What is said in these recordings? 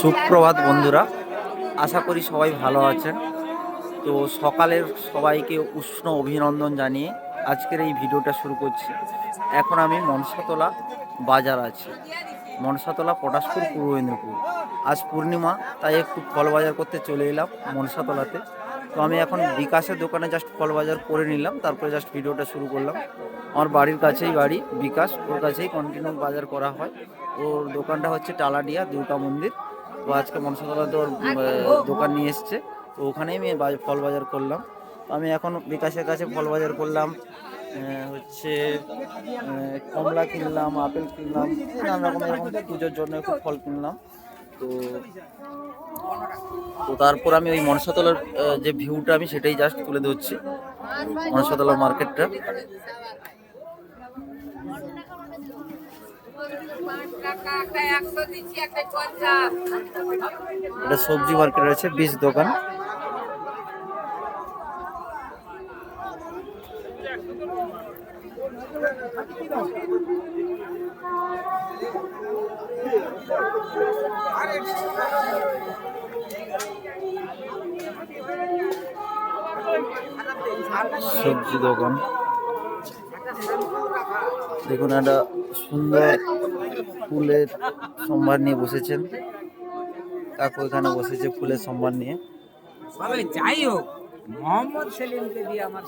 সুপ্রভাত বন্ধুরা, আশা করি সবাই ভালো আছেন। তো সকালের সবাইকে উষ্ণ অভিনন্দন জানিয়ে আজকের এই ভিডিওটা শুরু করছি। এখন আমি মনসাতলা বাজার আছি, মনসাতলা পটাশপুর পূর্ব মেদিনীপুর। আজ পূর্ণিমা, তাই একটু ফল বাজার করতে চলে এলাম মনসাতলাতে। তো আমি এখন বিকাশের দোকানে জাস্ট ফল বাজার করে নিলাম, তারপরে জাস্ট ভিডিওটা শুরু করলাম। আমার বাড়ির কাছেই বাড়ি বিকাশ, ওর কাছেই কন্টিনিউ বাজার করা হয়। ওর দোকানটা হচ্ছে টালাডিয়া দুর্গা মন্দির। তো আজকে মনসাতলাতে ওর দোকান নিয়ে এসছে, তো ওখানেই আমি ফল বাজার করলাম। তো আমি এখন বিকাশের কাছে ফল বাজার করলাম। হচ্ছে কমলা কিনলাম, আপেল কিনলাম, নানা রকম এরকম পুজোর জন্য একটু ফল কিনলাম। তো তো তারপর আমি ওই মনসাতলার যে ভিউটা আমি সেটাই জাস্ট তুলে ধরছি, মনসাতলা মার্কেটটা। এটা সবজি মার্কেট রয়েছে, বীজ দোকান। সবজি দোকান দেখুন, একটা সুন্দর ফুলের সম্ভার নিয়ে বসেছেন কাকু, এখানে বসেছে ফুলের সম্ভার নিয়ে। যাই হোক, মোহাম্মদ সেলিমকে দিয়ে আমার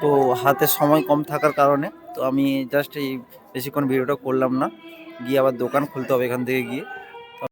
তো হাতে সময় কম থাকার কারণে তো আমি জাস্ট এই বেশিক্ষণ ভিডিওটা করলাম না, গিয়ে আবার দোকান খুলতে হবে এখান থেকে গিয়ে।